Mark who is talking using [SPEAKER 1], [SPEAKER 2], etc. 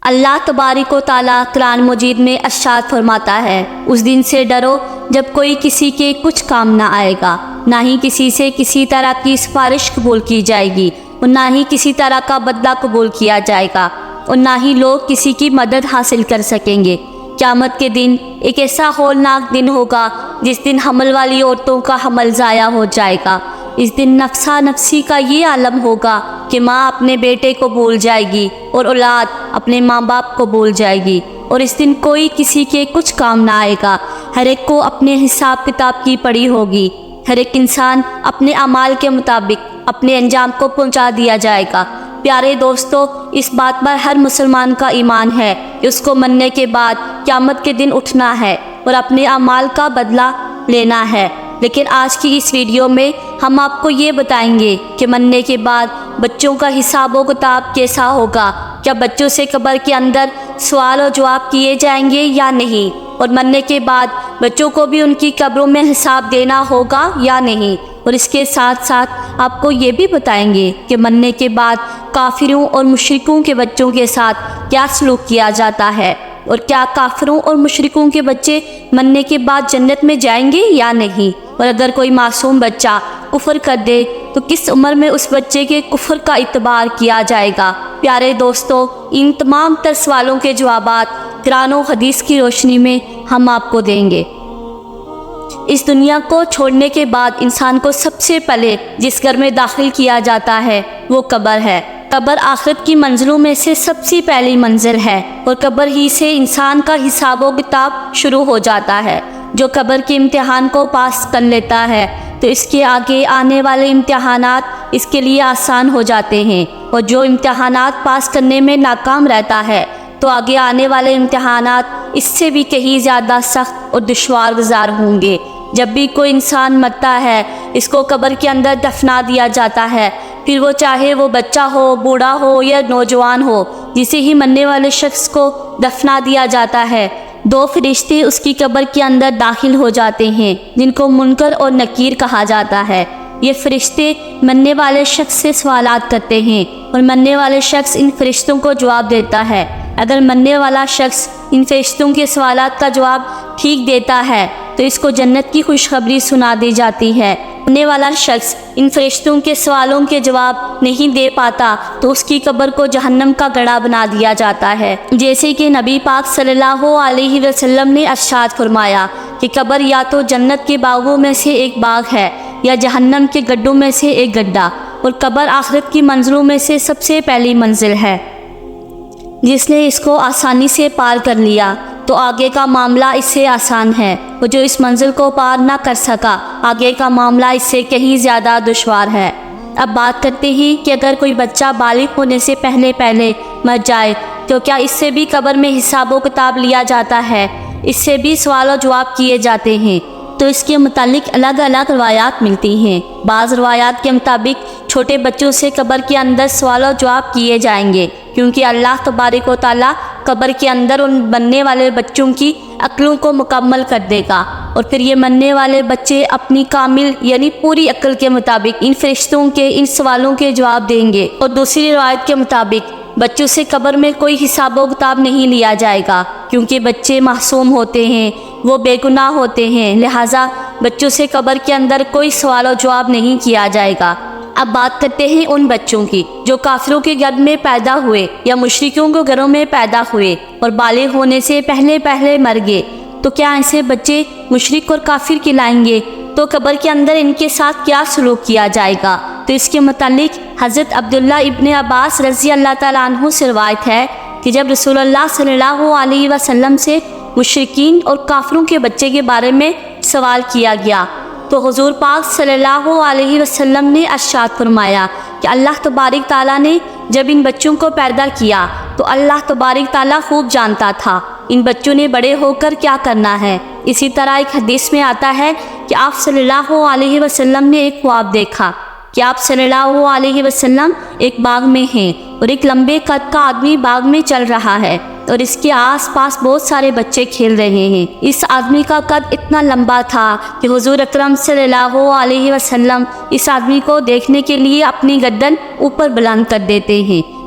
[SPEAKER 1] اللہ تبارک و تعالیٰ قرآن مجید میں ارشاد فرماتا ہے، اس دن سے ڈرو جب کوئی کسی کے کچھ کام نہ آئے گا، نہ ہی کسی سے کسی طرح کی سفارش قبول کی جائے گی، اور نہ ہی کسی طرح کا بدلہ قبول کیا جائے گا، اور نہ ہی لوگ کسی کی مدد حاصل کر سکیں گے۔ قیامت کے دن ایک ایسا ہولناک دن ہوگا جس دن حمل والی عورتوں کا حمل ضائع ہو جائے گا۔ اس دن نفسا نفسی کا یہ عالم ہوگا کہ ماں اپنے بیٹے کو بھول جائے گی اور اولاد اپنے ماں باپ کو بھول جائے گی، اور اس دن کوئی کسی کے کچھ کام نہ آئے گا۔ ہر ایک کو اپنے حساب کتاب کی پڑی ہوگی، ہر ایک انسان اپنے اعمال کے مطابق اپنے انجام کو پہنچا دیا جائے گا۔ پیارے دوستو، اس بات پر ہر مسلمان کا ایمان ہے کہ اس کو مرنے کے بعد قیامت کے دن اٹھنا ہے اور اپنے اعمال کا بدلہ لینا ہے۔ لیکن آج کی اس ویڈیو میں ہم آپ کو یہ بتائیں گے کہ مرنے کے بعد بچوں کا حساب و کتاب کیسا ہوگا، کیا بچوں سے قبر کے اندر سوال و جواب کیے جائیں گے یا نہیں، اور مرنے کے بعد بچوں کو بھی ان کی قبروں میں حساب دینا ہوگا یا نہیں، اور اس کے ساتھ ساتھ آپ کو یہ بھی بتائیں گے کہ مرنے کے بعد کافروں اور مشرکوں کے بچوں کے ساتھ کیا سلوک کیا جاتا ہے، اور کیا کافروں اور مشرکوں کے بچے مرنے کے بعد جنت میں جائیں گے یا نہیں، اور اگر کوئی معصوم بچہ کفر کر دے تو کس عمر میں اس بچے کے کفر کا اعتبار کیا جائے گا۔ پیارے دوستو، ان تمام تر سوالوں کے جوابات قرآن و حدیث کی روشنی میں ہم آپ کو دیں گے۔ اس دنیا کو چھوڑنے کے بعد انسان کو سب سے پہلے جس گھر میں داخل کیا جاتا ہے وہ قبر ہے۔ قبر آخرت کی منزلوں میں سے سب سے پہلی منزل ہے، اور قبر ہی سے انسان کا حساب و کتاب شروع ہو جاتا ہے۔ جو قبر کے امتحان کو پاس کر لیتا ہے تو اس کے آگے آنے والے امتحانات اس کے لیے آسان ہو جاتے ہیں، اور جو امتحانات پاس کرنے میں ناکام رہتا ہے تو آگے آنے والے امتحانات اس سے بھی کہیں زیادہ سخت اور دشوار گزار ہوں گے۔ جب بھی کوئی انسان مرتا ہے اس کو قبر کے اندر دفنا دیا جاتا ہے، پھر وہ چاہے وہ بچہ ہو، بوڑھا ہو یا نوجوان ہو، جسے ہی مرنے والے شخص کو دفنا دیا جاتا ہے، دو فرشتے اس کی قبر کے اندر داخل ہو جاتے ہیں جن کو منکر اور نکیر کہا جاتا ہے۔ یہ فرشتے مرنے والے شخص سے سوالات کرتے ہیں اور مرنے والے شخص ان فرشتوں کو جواب دیتا ہے۔ اگر مرنے والا شخص ان فرشتوں کے سوالات کا جواب ٹھیک دیتا ہے تو اس کو جنت کی خوشخبری سنا دی جاتی ہے۔ مرنے والا شخص ان فرشتوں کے سوالوں کے جواب نہیں دے پاتا تو اس کی قبر کو جہنم کا گڑھا بنا دیا جاتا ہے، جیسے کہ نبی پاک صلی اللہ علیہ وسلم نے ارشاد فرمایا کہ قبر یا تو جنت کے باغوں میں سے ایک باغ ہے یا جہنم کے گڈھوں میں سے ایک گڈھا، اور قبر آخرت کی منزلوں میں سے سب سے پہلی منزل ہے۔ جس نے اس کو آسانی سے پار کر لیا تو آگے کا معاملہ اس سے آسان ہے، اور جو اس منزل کو پار نہ کر سکا آگے کا معاملہ اس سے کہیں زیادہ دشوار ہے۔ اب بات کرتے ہیں کہ اگر کوئی بچہ بالغ ہونے سے پہلے مر جائے تو کیا اس سے بھی قبر میں حساب و کتاب لیا جاتا ہے، اس سے بھی سوال و جواب کیے جاتے ہیں؟ تو اس کے متعلق الگ الگ روایات ملتی ہیں۔ بعض روایات کے مطابق چھوٹے بچوں سے قبر کے اندر سوال و جواب کیے جائیں گے، کیونکہ اللہ تبارک و تعالیٰ قبر کے اندر ان مرنے والے بچوں کی عقلوں کو مکمل کر دے گا، اور پھر یہ مرنے والے بچے اپنی کامل یعنی پوری عقل کے مطابق ان فرشتوں کے ان سوالوں کے جواب دیں گے۔ اور دوسری روایت کے مطابق بچوں سے قبر میں کوئی حساب و کتاب نہیں لیا جائے گا، کیونکہ بچے معصوم ہوتے ہیں، وہ بے گناہ ہوتے ہیں، لہٰذا بچوں سے قبر کے اندر کوئی سوال و جواب نہیں کیا جائے گا۔ اب بات کرتے ہیں ان بچوں کی جو کافروں کے گھر میں پیدا ہوئے یا مشرکوں کے گھروں میں پیدا ہوئے اور بالغ ہونے سے پہلے مر گئے، تو کیا ایسے بچے مشرک اور کافر کہلائیں گے؟ تو قبر کے اندر ان کے ساتھ کیا سلوک کیا جائے گا؟ تو اس کے متعلق حضرت عبداللہ ابن عباس رضی اللہ تعالیٰ عنہ سے روایت ہے کہ جب رسول اللہ صلی اللہ علیہ وسلم سے مشرکین اور کافروں کے بچے کے بارے میں سوال کیا گیا تو حضور پاک صلی اللہ علیہ وسلم نے ارشاد فرمایا کہ اللہ تبارک تعالیٰ نے جب ان بچوں کو پیدا کیا تو اللہ تبارک تعالیٰ خوب جانتا تھا ان بچوں نے بڑے ہو کر کیا کرنا ہے۔ اسی طرح ایک حدیث میں آتا ہے کہ آپ صلی اللہ علیہ وسلم نے ایک خواب دیکھا کہ آپ صلی اللہ علیہ وسلم ایک باغ میں ہیں اور ایک لمبے قد کا آدمی باغ میں چل رہا ہے اور اس کے آس پاس بہت سارے بچے کھیل رہے ہیں۔ اس آدمی کا قد اتنا لمبا تھا کہ حضور اکرم صلی اللہ علیہ وسلم اس آدمی کو دیکھنے کے لیے اپنی گردن اوپر بلند کر دیتے ہیں۔